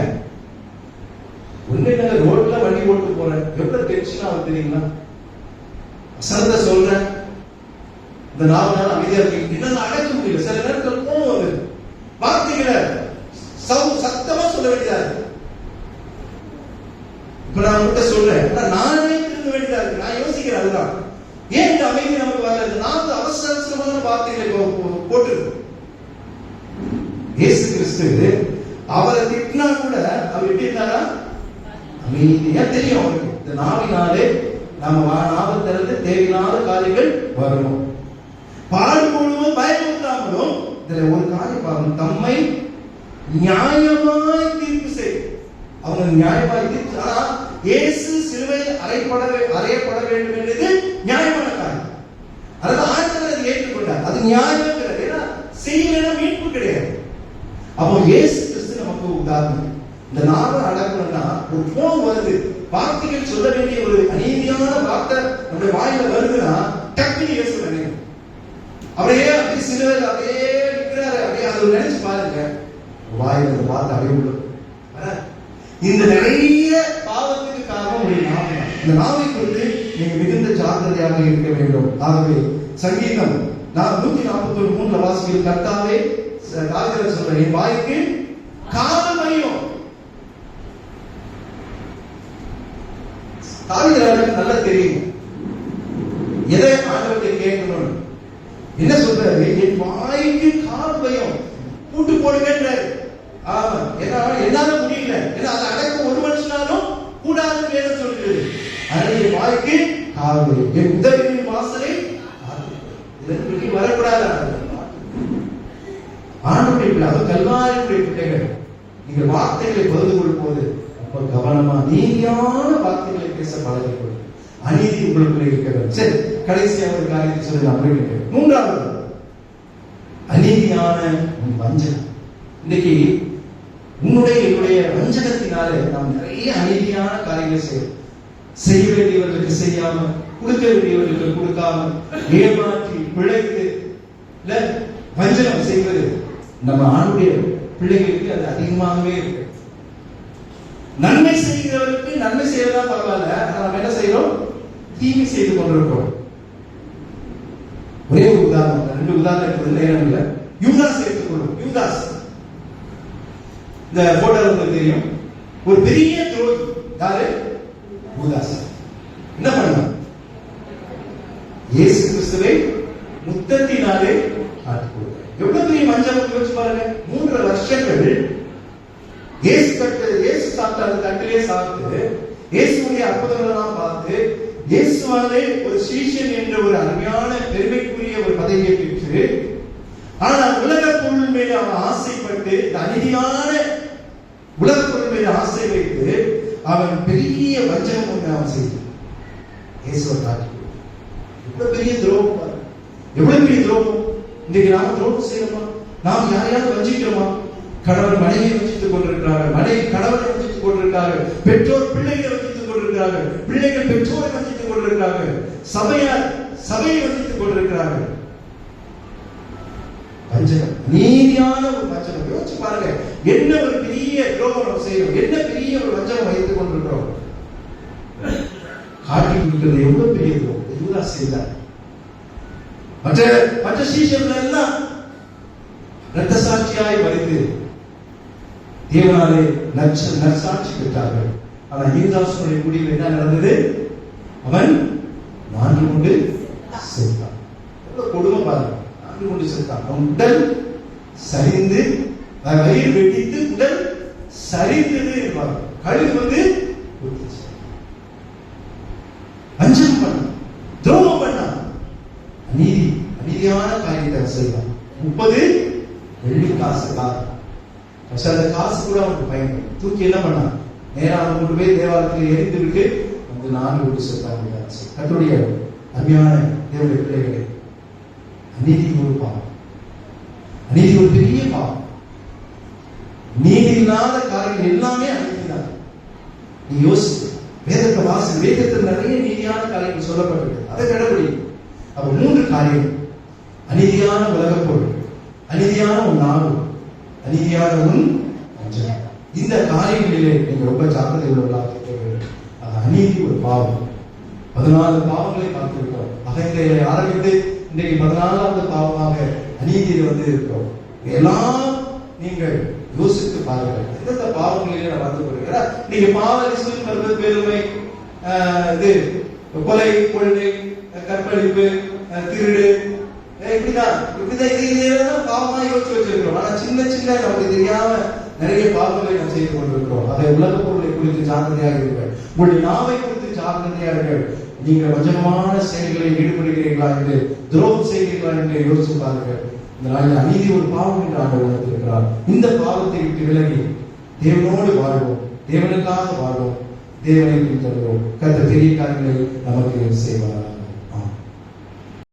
ஒண்ணு ரோட்ல வண்டி ஓட்டு போறேன், எவ்வளவு டென்ஷனா வந்து தெரியுங்களா? அசந்த சொல்றேன், இந்த 4 நாள் அமைதியா இருக்கீங்க, என்னால அடக்க முடியல. சில நேரத்தில் கோவம் வருது, வார்த்தைகளை சத்தமா சொல்ல வேண்டியதா இருக்கு. இப்ப நான் உங்ககிட்ட சொல்றேன், நானே திருந்த வேண்டியதா இருக்கு. நான் யோசிக்கிறேன், அதுதான் ஏன் இந்த அமைதி நமக்கு வரல. நான் அவசரமான வார்த்தைகளை போட்டுருக்கு. இயேசு கிறிஸ்து அவரை திட்டினா கூட அவர் எப்படி இருந்தாரா? அமைதியா. தெரியும் அவருக்கு இந்த நாவினாலே நம்ம நாவை திறந்து தேவையில்லாத காரியங்கள் வரும். பாடுபடுவோம் பயமுறுத்தாமலும், இதுல ஒரு காரியம் பாருங்க, தம்மை நியாயமாய் தீர்ப்பு செய். அவங்க நியாயமாய் தீர்ப்பு. ஆனா இயேசு சிலுவை அறையப்பட வேண்டும் என்றது நியாயமான காரியம். அதாவது ஆண்டவர் அதை ஏற்றுக்கொண்டார். அது நியாயம் கிடையாது. ஏன்னா செய்யலைன்னா மீட்பு கிடையாது. அப்போ இயேசு கிறிஸ்து நமக்கு உதாரணம். இந்த நாவை அடக்கணும்னா ஒரு கோபம் வருது, வார்த்தைகள் சொல்ல வேண்டிய ஒரு அநீதியான வார்த்தை நம்முடைய வாயில வருதுன்னா டக்குனு இயேசு நினைக்கும். அப்படியே அப்படியே சிலுவையில் அப்படியே நிற்கிறாரு. அப்படியே அதை நினைச்சு பாருங்க, வாயில அந்த வார்த்தை அப்படியே உள்ள. இந்த நிறைய பாவத்துக்கு காரணம் ஒரு நாவை. இந்த நாவை குறித்து நீங்க மிகுந்த ஜாக்கிரதையாக இருக்க வேண்டும். ஆகவே சங்கீதம் 141:3 வாசிக்கிற கர்த்தாவே, தாவீது சொல்றார், என் வாய்க்கு காவலையும். தாவீதுக்கு நல்லா தெரியும் எதை ஆண்டவரை கேட்கணும். என்ன சொல்றாரு? என் வாய்க்கு காவலையும் கூட்டு போடுங்கன்றாரு. ஆமா, என்னால முடியல. ஏன்னா அதை அடக்க ஒரு மனுஷனாலும் கூடாதுன்னு வேதம் சொல்லுது. அதனால என் வாய்க்கு காவல், என் உதவியின் வாசலை இதற்கு வரக்கூடாது. ஆண்டவருடைய பிள்ளை, அது கல்வாரியுடைய பிள்ளைகள், நீங்க வார்த்தைகளை பகிர்ந்து கொள்ளும் போது ரொம்ப கவனமா நீதியான வார்த்தைகளை பேச பழகிக்கொள்ளும். அநீதி உங்களுக்குள்ள இருக்கிறது. சரி, கடைசியாக ஒரு காரியத்தை சொல்லி நான் முடிக்கிறேன். 3வது, அநீதியான வஞ்சகம். இன்னைக்கு என்னுடைய வஞ்சகத்தினால நாம் நிறைய அநீதியான காரியங்களை செய்யறோம். செய்ய வேண்டியவர்களுக்கு செய்யாம, கொடுக்க வேண்டியவர்களுக்கு கொடுக்காம, ஏமாற்றி பிழைத்து இல்ல வஞ்சனம் செய்வது நம்ம ஆணுடைய பிள்ளைகளுக்கு அது அதிகமாகவே இருக்கு. நன்மை செய்கிறவருக்கு நன்மை செய்யறதா பரவாயில்ல, நம்ம என்ன செய்யறோம்? தீமை செய்து கொண்டிருக்கிறோம். ஒரே ஒரு உதாரணம், 2 உதாரணம் எடுப்பதில் நேரம் இல்லை. யூதாஸ் எடுத்துக்கொள்ளும். யூதாஸ் இந்த போட்டோ உங்களுக்கு தெரியும். ஒரு பெரிய துரோகி. யாரு? யூதாஸ். என்ன பண்ணான்? இயேசு கிறிஸ்துவை முத்தத்தினாலே காட்டிக் கொடுத்தார். எவ்வளவு பெரிய மஞ்சள் யோசிச்சு பாருங்க. 3 வருஷங்கள் இயேசு சாப்பிட்ட அந்த தட்டிலே சாப்பிட்டு, இயேசுடைய அற்புதங்கள் எல்லாம் பார்த்து, இயேசுவாலே ஒரு சீஷன் என்ற ஒரு அருமையான பெருமைக்குரிய ஒரு பதவியை பெற்று, ஆனால் உலக பொருள் மேல் அவன் ஆசைப்பட்டு, அநீதியான உலக பொருள் மேல் ஆசை வைத்து அவன் பெரிய வஞ்சகம் ஒன்று அவன் செய்தான். இயேசுவை காட்டி எவ்வளவு பெரிய துரோகம், எவ்வளவு பெரிய துரோகம். இன்னைக்கு நாம துரோகம் செய்யறோமா? நாம் யாரையாவது வஞ்சிக்கிறோமா? கணவன் மனைவியை வஞ்சித்துக் கொண்டிருக்கிறார்கள், மனைவி கணவனை வஞ்சித்துக் கொண்டிருக்கிறார்கள், பெற்றோர் பிள்ளைகளை வஞ்சித்துக் கொண்டிருக்கிறார்கள், பிள்ளைகள் பெற்றோரை வஞ்சித்துக் கொண்டிருக்கிறார்கள், சபையார் சபையை வஞ்சித்துக் கொண்டிருக்கிறார்கள். வஞ்சகம், நீதியான ஒரு வஞ்சகம். யோசிச்சு பாருங்க, என்ன ஒரு பெரிய துரோகம் நம்ம செய்யறோம், என்ன பெரிய ஒரு வஞ்சகம் வைத்துக் கொண்டிருக்கிறோம். காட்டி கொடுக்கிறது எவ்வளவு பெரிய துரோகம். யூதாஸ் செய்தார். மற்ற சீஷர்கள் எல்லாம் இரத்த சாட்சியாய் மரித்து தேவனாலே நற்சாட்சி பெற்றார்கள். ஆனா யூதாசுடைய முடிவு என்ன நடந்தது? அவன் நான்கு கொண்டு செத்தான். எவ்வளவு கொடுமை பாருங்க. நான்கு கொண்டு செத்தான். அவன் உடல் சரிந்து, வயிறு வெடித்து உடல் சரிந்தது இருப்பாங்க. கழுகு வந்து வஞ்சம் பண்ண, துரோகம் பண்ண, அநீதியான காரியத்தை செய்வான். 30 வெள்ளி காசு அந்த காசு கூட அவனுக்கு பயன்படும். தூக்கி என்ன பண்ணான்? நேரா அவன் கொண்டு போய் தேவாலயத்தில் எரிந்து விட்டு வந்து 4 விட்டு செத்தாங்க. கர்த்தருடைய அருமையான தேவனுடைய பிள்ளைகளே, அநீதி ஒரு பாவம், அநீதி ஒரு பெரிய பாவம். நீதி இல்லாத காரியங்கள் எல்லாமே அநீதிதான். நீ யோசி, வேதத்தை வாசி, வேதத்தில் நிறைய நீதியான காரியங்கள் சொல்லப்பட்டிருக்கு, அதை கடைபிடி. அப்ப 3 காரியம்: அநீதியான உலகப் பொருள், அநீதியான உன் நாவு, அநீதியான உன் வஞ்சகம். இந்த காரியங்களிலே நீங்க ரொம்ப ஜாக்கிரதை உள்ளவர்களாக இருக்க வேண்டும். அது அநீதி ஒரு பாவம். 14 பாவங்களை பார்த்திருக்கிறோம். அகந்தையை ஆரம்பித்து இன்றைக்கு 14வது பாவமாக அநீதியில் வந்து இருக்கிறோம். எல்லாம் நீங்கள் யோசித்து பாருங்கள். எந்தெந்த பாவங்களிலே நான் வந்து கொள்கிறேன். நீங்க பாவ லிஸ்ட் வருவது பெருமை, இது கொலை, கொள்ளை, கற்பழிப்பு, திருடு, இப்படிதான் பாவமா யோசிச்சு வச்சிருக்கிறோம். ஆனா சின்ன சின்ன நமக்கு தெரியாம நிறைய பாவங்களை நாம் செய்து கொண்டிருக்கிறோம். அதை உலக பொருளை குறித்து ஜாக்கிரதையாக இருங்கள். உங்களுடைய நாவை குறித்து ஜாக்கிரதையாக இருங்கள். நீங்கள் வஞ்சகமான செயல்களில் ஈடுபடுகிறீர்களா என்று, துரோகம் செய்கிறீர்களா என்று யோசிச்சு பாருங்கள். இந்த நாளில் அநீதி ஒரு பாவம் என்று ஆண்டவர் உணர்த்திருக்கிறார். இந்த பாவத்தை விட்டு விலகி தேவனோடு வாழ்வோம், தேவனுக்காக வாழ்வோம், தேவனை பின்தொடர்வோம். கர்த்தர் பெரிய காரியங்களை நமக்கு செய்வார்.